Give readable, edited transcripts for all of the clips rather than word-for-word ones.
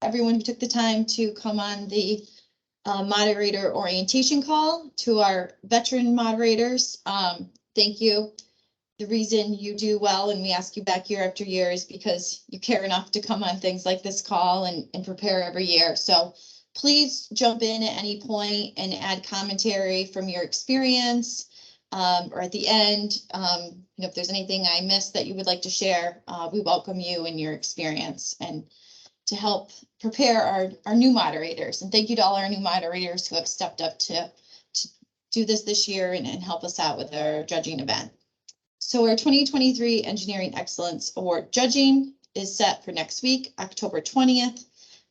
everyone who took the time to come on the moderator orientation call. To our veteran moderators, thank you. The reason you do well and we ask you back year after year is because you care enough to come on things like this call and prepare every year. So please jump in at any point and add commentary from your experience, or at the end, if there's anything I missed that you would like to share, we welcome you and your experience and to help prepare our new moderators. And thank you to all our new moderators who have stepped up to do this year and help us out with our judging event. So our 2023 Engineering Excellence Award judging is set for next week, October 20th,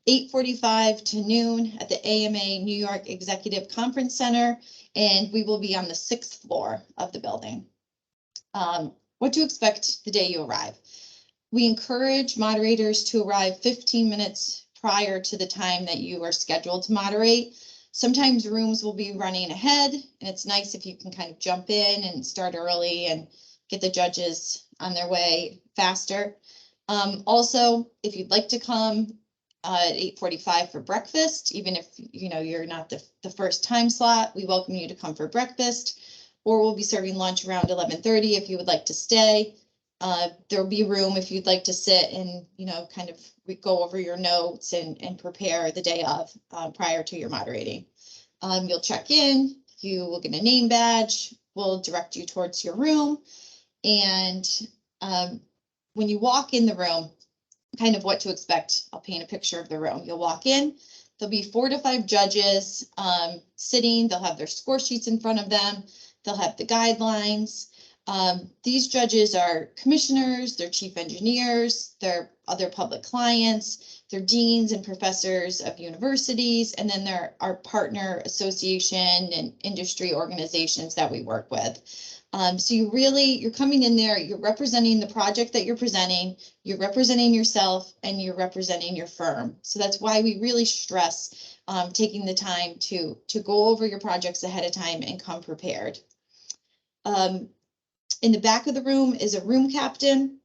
8:45 to noon at the AMA New York Executive Conference Center, and we will be on the 6th floor of the building. What to expect the day you arrive. We encourage moderators to arrive 15 minutes prior to the time that you are scheduled to moderate. Sometimes rooms will be running ahead, and it's nice if you can kind of jump in and start early and get the judges on their way faster. Also, if you'd like to come at 8:45 for breakfast, even if you're not the first time slot, we welcome you to come for breakfast, or we'll be serving lunch around 11:30 if you would like to stay. There'll be room if you'd like to sit and, kind of go over your notes and prepare the day of prior to your moderating. You'll check in, you will get a name badge, we'll direct you towards your room. And when you walk in the room, kind of what to expect, I'll paint a picture of the room. You'll walk in, there'll be 4 to 5 judges sitting, they'll have their score sheets in front of them, they'll have the guidelines. These judges are commissioners, they're chief engineers, they're other public clients, they're deans and professors of universities, and then there are partner association and industry organizations that we work with. So you're coming in there, you're representing the project that you're presenting, you're representing yourself, and you're representing your firm. So that's why we really stress taking the time to go over your projects ahead of time and come prepared. In the back of the room is a room captain.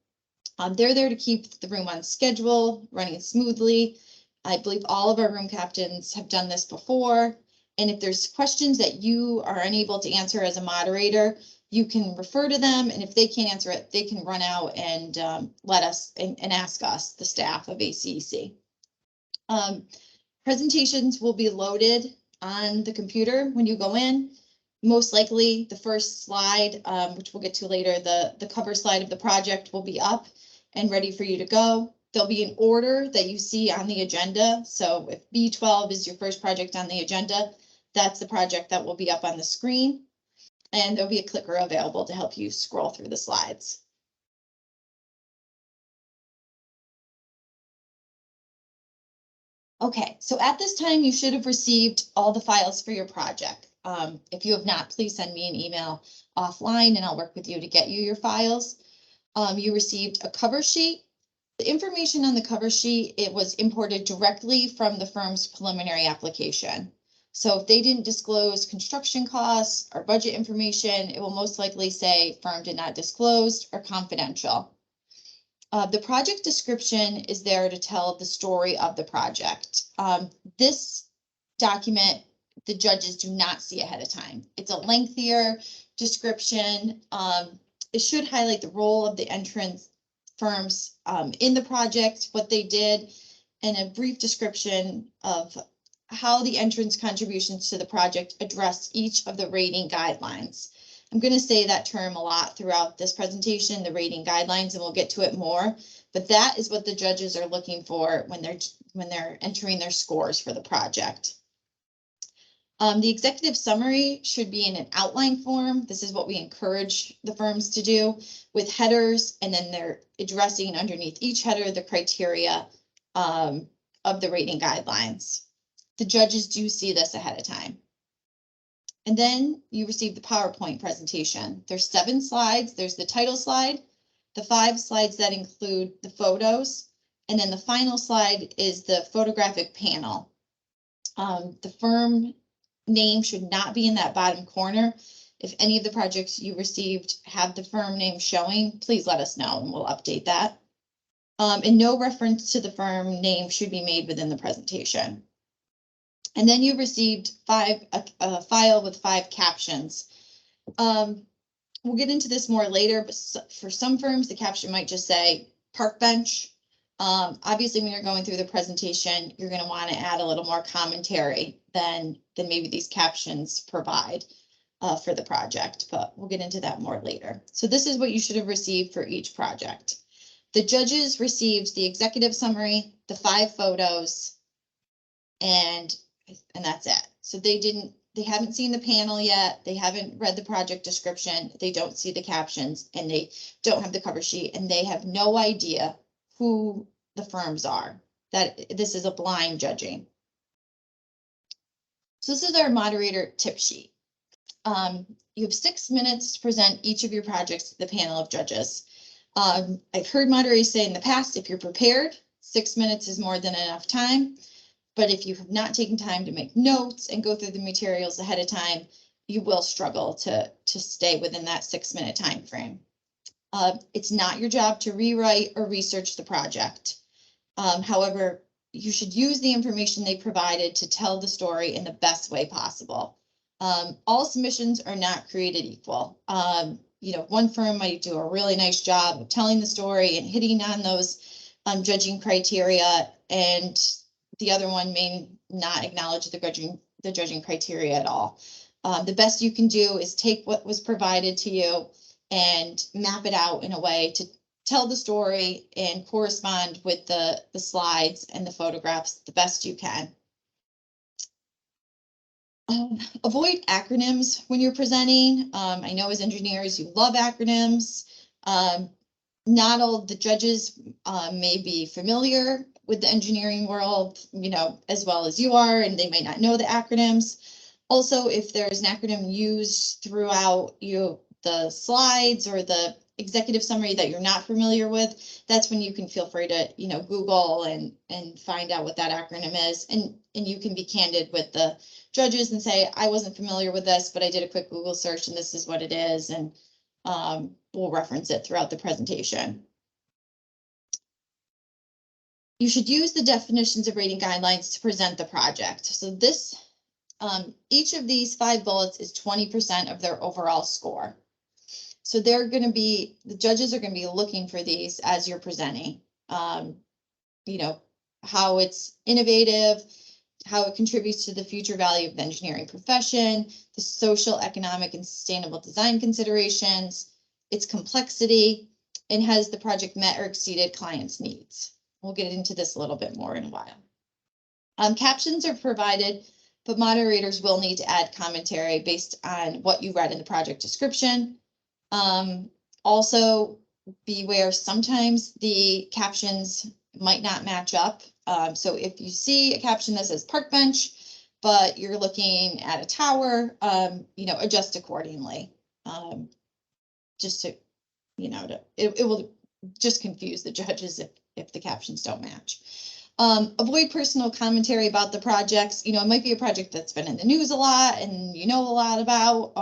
They're there to keep the room on schedule, running smoothly. I believe all of our room captains have done this before. And if there's questions that you are unable to answer as a moderator, you can refer to them. And if they can't answer it, they can run out and let us and ask us, the staff of ACEC. Presentations will be loaded on the computer when you go in. Most likely the first slide, which we'll get to later, the cover slide of the project will be up and ready for you to go. There'll be an order that you see on the agenda. So if B12 is your first project on the agenda, that's the project that will be up on the screen. And there'll be a clicker available to help you scroll through the slides. Okay, so at this time, you should have received all the files for your project. If you have not, please send me an email offline and I'll work with you to get you your files. You received a cover sheet. The information on the cover sheet, it was imported directly from the firm's preliminary application. So if they didn't disclose construction costs or budget information, it will most likely say firm did not disclose or confidential. The project description is there to tell the story of the project. This document, the judges do not see ahead of time. It's a lengthier description. It should highlight the role of the entrance firms in the project, what they did, and a brief description of how the entrance contributions to the project address each of the rating guidelines. I'm going to say that term a lot throughout this presentation, the rating guidelines, and we'll get to it more. But that is what the judges are looking for when they're entering their scores for the project. The executive summary should be in an outline form. This is what we encourage the firms to do, with headers, and then they're addressing underneath each header the criteria of the rating guidelines. The judges do see this ahead of time. And then you receive the PowerPoint presentation. There's 7 slides. There's the title slide, the 5 slides that include the photos, and then the final slide is the photographic panel. The firm name should not be in that bottom corner. If any of the projects you received have the firm name showing, please let us know and we'll update that. And no reference to the firm name should be made within the presentation. And then you received a file with 5 captions. We'll get into this more later, but for some firms, the caption might just say park bench. Obviously, when you're going through the presentation, you're going to want to add a little more commentary than maybe these captions provide for the project, but we'll get into that more later. So this is what you should have received for each project. The judges received the executive summary, the 5 photos, and that's it. So they haven't seen the panel yet. They haven't read the project description. They don't see the captions, and they don't have the cover sheet, and they have no idea who the firms are. That this is a blind judging. So this is our moderator tip sheet. You have 6 minutes to present each of your projects to the panel of judges. I've heard moderators say in the past, if you're prepared, 6 minutes is more than enough time. But if you have not taken time to make notes and go through the materials ahead of time, you will struggle to stay within that 6-minute time frame. It's not your job to rewrite or research the project. However, you should use the information they provided to tell the story in the best way possible. All submissions are not created equal. One firm might do a really nice job of telling the story and hitting on those judging criteria, and the other one may not acknowledge the judging criteria at all. The best you can do is take what was provided to you and map it out in a way to tell the story and correspond with the slides and the photographs the best you can. Avoid acronyms when you're presenting. I know as engineers, you love acronyms. Not all the judges may be familiar with the engineering world, as well as you are, and they may not know the acronyms. Also, if there's an acronym used throughout the slides or the executive summary that you're not familiar with, that's when you can feel free to, Google and find out what that acronym is. And you can be candid with the judges and say, I wasn't familiar with this, but I did a quick Google search and this is what it is. And we'll reference it throughout the presentation. You should use the definitions of rating guidelines to present the project. So each of these 5 bullets is 20% of their overall score. So the judges are going to be looking for these as you're presenting, how it's innovative, how it contributes to the future value of the engineering profession, the social, economic, and sustainable design considerations, its complexity, and has the project met or exceeded clients' needs. We'll get into this a little bit more in a while. Captions are provided, but moderators will need to add commentary based on what you read in the project description. Also, beware, sometimes the captions might not match up. So if you see a caption that says park bench, but you're looking at a tower, adjust accordingly. Just to, it will just confuse the judges if the captions don't match. Avoid personal commentary about the projects. It might be a project that's been in the news a lot and a lot about.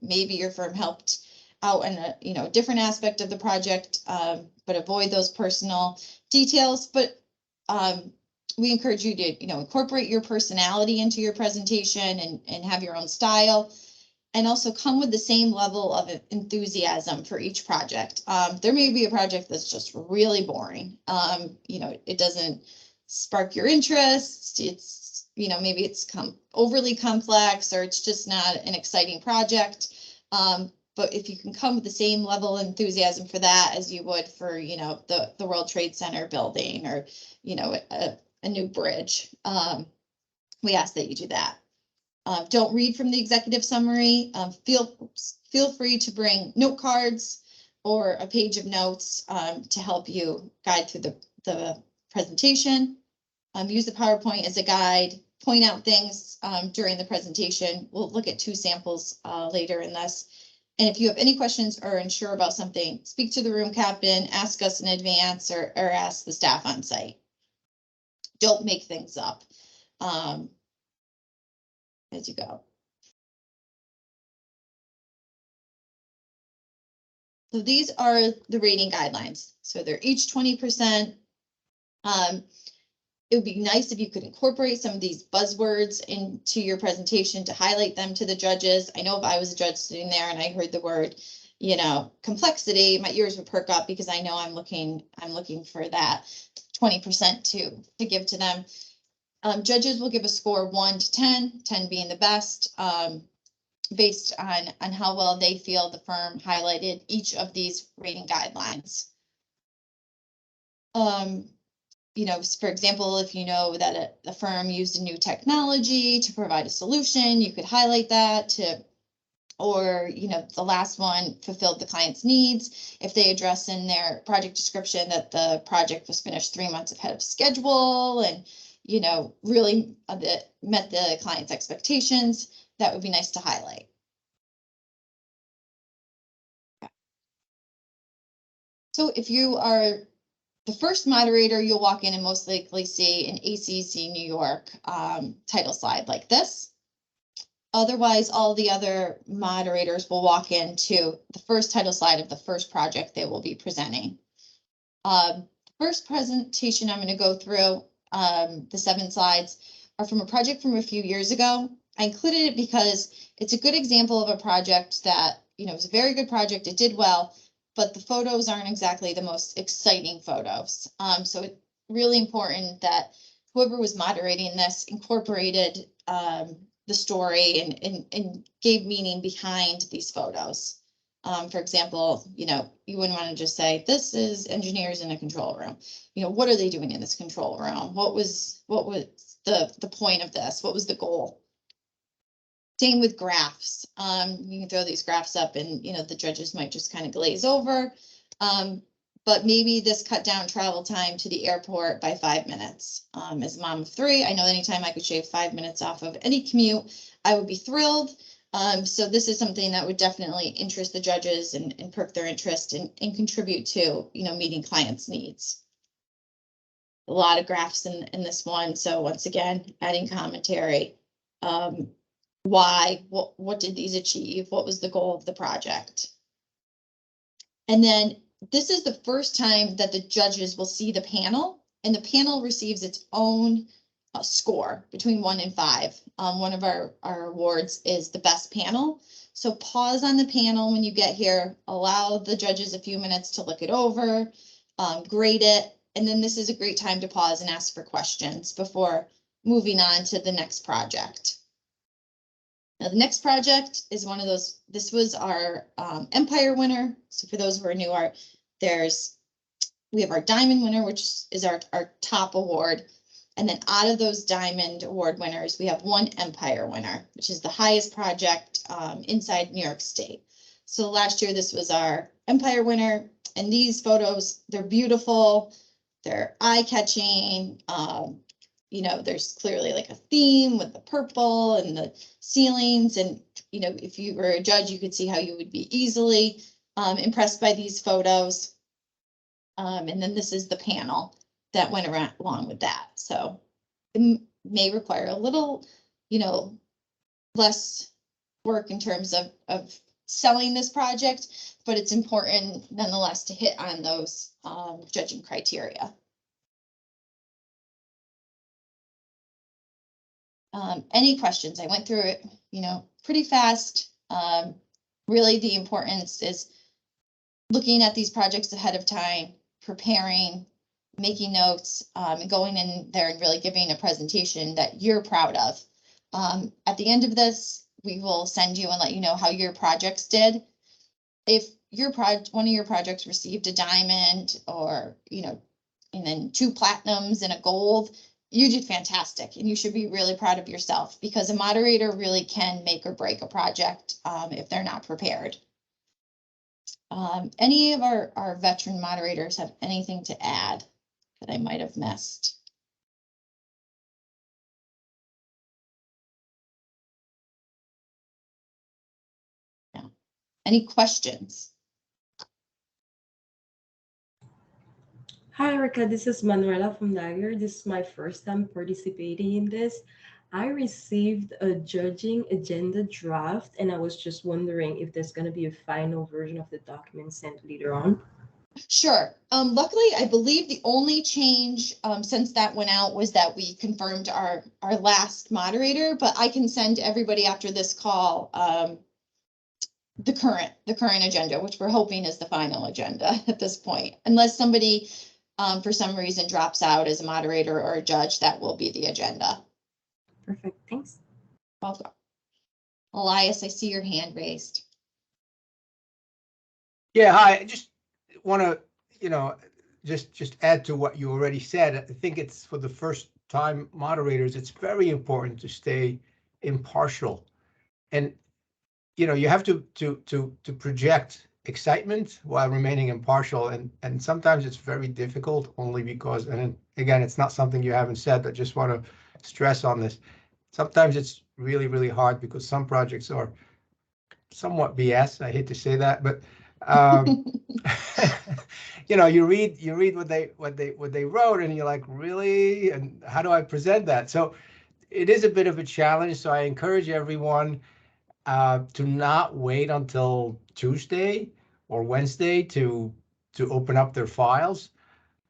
Maybe your firm helped out in a different aspect of the project, but avoid those personal details. But we encourage you to incorporate your personality into your presentation and have your own style, and also come with the same level of enthusiasm for each project. There may be a project that's just really boring. It doesn't spark your interest. It's maybe it's overly complex, or it's just not an exciting project. But if you can come with the same level of enthusiasm for that as you would for, the World Trade Center building or, a new bridge, we ask that you do that. Don't read from the executive summary. Feel free to bring note cards or a page of notes to help you guide through the presentation. Use the PowerPoint as a guide. Point out things during the presentation. We'll look at 2 samples later in this. And if you have any questions or unsure about something, speak to the room captain, ask us in advance, or ask the staff on site. Don't make things up as you go. So these are the rating guidelines. So they're each 20%. It would be nice if you could incorporate some of these buzzwords into your presentation to highlight them to the judges. I know if I was a judge sitting there and I heard the word, complexity, my ears would perk up because I know I'm looking for that 20% to give to them. Judges will give a score 1 to 10, 10 being the best, based on how well they feel the firm highlighted each of these rating guidelines. For example, if you know that the firm used a new technology to provide a solution, you could highlight that or the last one fulfilled the client's needs. If they address in their project description that the project was finished 3 months ahead of schedule and, really met the client's expectations, that would be nice to highlight. So if you are the first moderator, you'll walk in and most likely see an ACEC New York title slide like this. Otherwise, all the other moderators will walk into the first title slide of the first project they will be presenting. First presentation I'm going to go through, the 7 slides, are from a project from a few years ago. I included it because it's a good example of a project that, it was a very good project. It did well, but the photos aren't exactly the most exciting photos. So it's really important that whoever was moderating this incorporated the story and gave meaning behind these photos. For example, you wouldn't want to just say, this is engineers in a control room. What are they doing in this control room? What was the point of this? What was the goal? Same with graphs. You can throw these graphs up and, the judges might just kind of glaze over. But maybe this cut down travel time to the airport by 5 minutes. As a mom of 3, I know anytime I could shave 5 minutes off of any commute, I would be thrilled. So this is something that would definitely interest the judges and perk their interest and contribute to, meeting clients' needs. A lot of graphs in this one. So once again, adding commentary. Why, what did these achieve? What was the goal of the project? And then this is the first time that the judges will see the panel, and the panel receives its own score between 1 and 5. One of our awards is the best panel. So pause on the panel when you get here, allow the judges a few minutes to look it over, grade it, and then this is a great time to pause and ask for questions before moving on to the next project. Now, the next project is one of those. This was our Empire winner. So for those who are new, we have our Diamond winner, which is our top award. And then out of those Diamond Award winners, we have one Empire winner, which is the highest project inside New York State. So last year, this was our Empire winner. And these photos, they're beautiful. They're eye-catching. There's clearly like a theme with the purple and the ceilings. And, if you were a judge, you could see how you would be easily impressed by these photos. And then this is the panel that went along with that. So it may require a little, less work in terms of selling this project, but it's important nonetheless to hit on those judging criteria. Any questions? I went through it, pretty fast. Really, the importance is looking at these projects ahead of time, preparing, making notes, and going in there and really giving a presentation that you're proud of. At the end of this, we will send you and let you know how your projects did. If one of your projects received a diamond or, and then 2 platinums and a gold, you did fantastic, and you should be really proud of yourself, because a moderator really can make or break a project if they're not prepared. Any of our veteran moderators have anything to add that I might have missed? No. Any questions? Hi, Erica. This is Manuela from Dagger. This is my first time participating in this. I received a judging agenda draft, and I was just wondering if there's going to be a final version of the document sent later on. Sure. Luckily, I believe the only change since that went out was that we confirmed our last moderator, but I can send everybody after this call the current agenda, which we're hoping is the final agenda at this point. Unless somebody for some reason drops out as a moderator or a judge, that will be the agenda. Perfect. Thanks. Welcome. Elias, I see your hand raised. Yeah, hi. I just want to, just add to what you already said. I think it's for the first time moderators, it's very important to stay impartial. And, you have to project excitement while remaining impartial. And sometimes it's very difficult only because, and again, it's not something you haven't said, but just want to stress on this. Sometimes it's really, really hard because some projects are somewhat BS. I hate to say that, but you read what they wrote, and you're like, really? And how do I present that? So it is a bit of a challenge. So I encourage everyone to not wait until Tuesday or Wednesday to open up their files,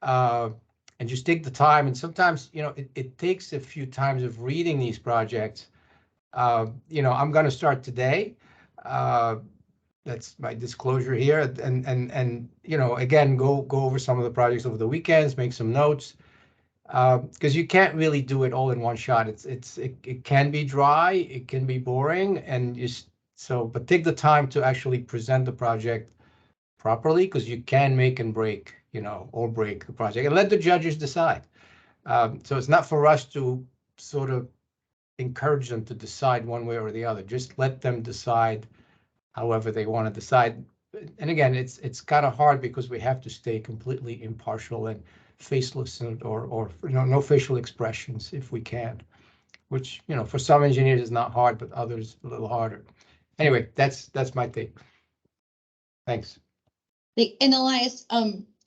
and just take the time. And sometimes, it takes a few times of reading these projects. I'm going to start today. That's my disclosure here. And again, go over some of the projects over the weekends, make some notes, because you can't really do it all in one shot. It can be dry, it can be boring, and but take the time to actually present the project properly, because you can make and break, or break the project, and let the judges decide. So it's not for us to sort of encourage them to decide one way or the other. Just let them decide however they want to decide. And again, it's kind of hard because we have to stay completely impartial and faceless, or no facial expressions if we can, which, for some engineers is not hard, but others a little harder. Anyway, that's my take. Thanks. And Elias,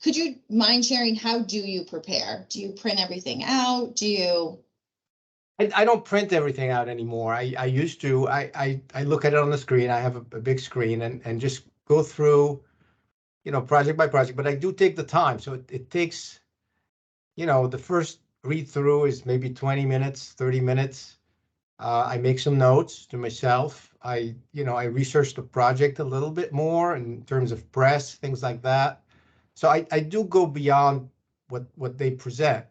could you mind sharing, how do you prepare? Do you print everything out? Do you? I don't print everything out anymore. I used to. I look at it on the screen. I have a big screen, and just go through, project by project. But I do take the time. So it takes, the first read through is maybe 20 minutes, 30 minutes. I make some notes to myself. I research the project a little bit more in terms of press, things like that. So I do go beyond what they present.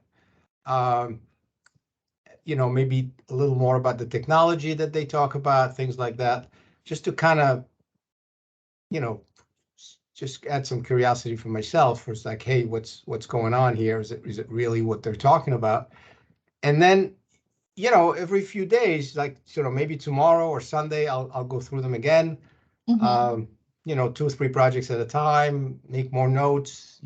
Maybe a little more about the technology that they talk about, things like that, just to kind of, just add some curiosity for myself. For it's like, hey, what's going on here? Is it really what they're talking about? And then, every few days, like, maybe tomorrow or Sunday, I'll go through them again. Mhm. 2 or 3 projects at a time, make more notes,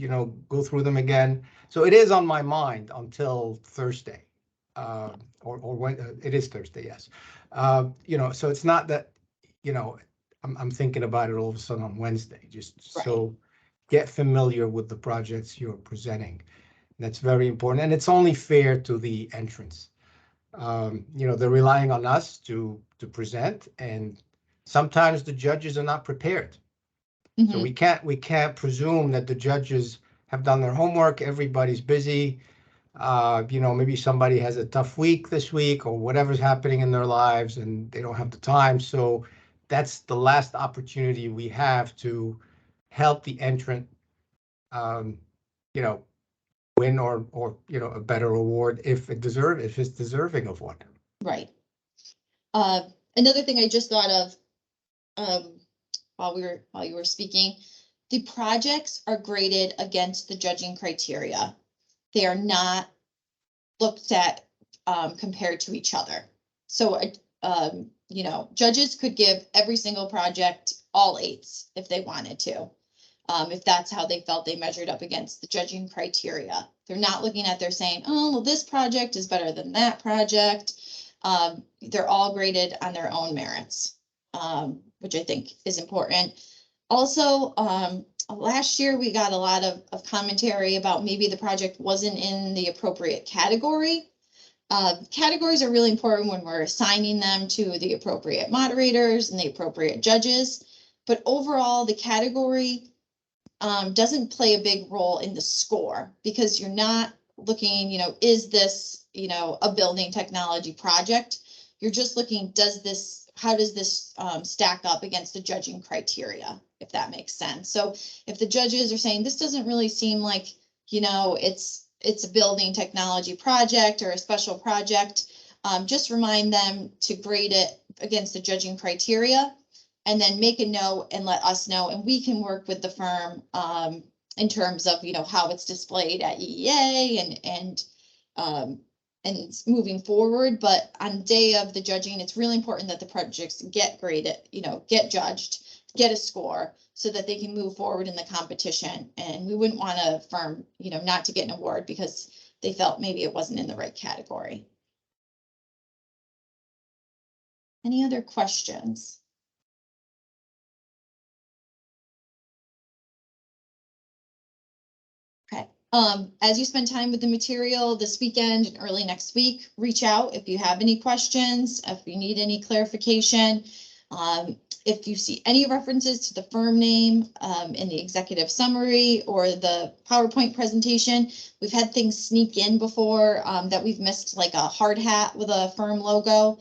go through them again. So it is on my mind until Thursday. Or when it is Thursday, yes. So it's not that, I'm thinking about it all of a sudden on Wednesday. Just Right. so get familiar with the projects you're presenting. That's very important, and it's only fair to the entrants. They're relying on us to present, and sometimes the judges are not prepared. So we can't presume that the judges have done their homework. Everybody's busy. Maybe somebody has a tough week this week, or whatever's happening in their lives, and they don't have the time. So that's the last opportunity we have to help the entrant, win or a better award if it's deserving of one. Right. Another thing I just thought of while you were speaking, the projects are graded against the judging criteria. They are not looked at compared to each other. So, judges could give every single project all 8s if they wanted to, if that's how they felt they measured up against the judging criteria. They're not looking at, they're saying, oh, well, this project is better than that project. They're all graded on their own merits, which I think is important. Also, last year we got a lot of commentary about maybe the project wasn't in the appropriate category. Categories are really important when we're assigning them to the appropriate moderators and the appropriate judges. But overall, the category doesn't play a big role in the score, because you're not looking, is this, a building technology project? You're just looking, how does this stack up against the judging criteria, if that makes sense. So if the judges are saying, this doesn't really seem like, it's a building technology project or a special project, just remind them to grade it against the judging criteria, and then make a note and let us know, and we can work with the firm in terms of, how it's displayed at EEA and moving forward. But on day of the judging, it's really important that the projects get graded, get judged, get a score, so that they can move forward in the competition. And we wouldn't want a firm, not to get an award because they felt maybe it wasn't in the right category. Any other questions? Okay. As you spend time with the material this weekend and early next week, reach out if you have any questions, if you need any clarification. If you see any references to the firm name in the executive summary or the PowerPoint presentation, we've had things sneak in before that we've missed, like a hard hat with a firm logo.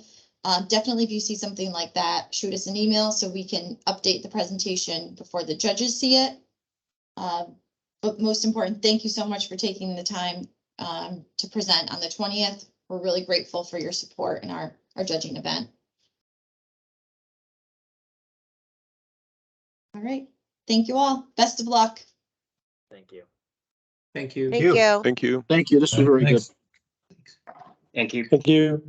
Definitely, if you see something like that, shoot us an email so we can update the presentation before the judges see it. But most important, thank you so much for taking the time to present on the 20th. We're really grateful for your support in our judging event. All right. Thank you all. Best of luck. Thank you. Thank you. Thank you. Thank you. Thank you. This was very good. Thank you. Thank you.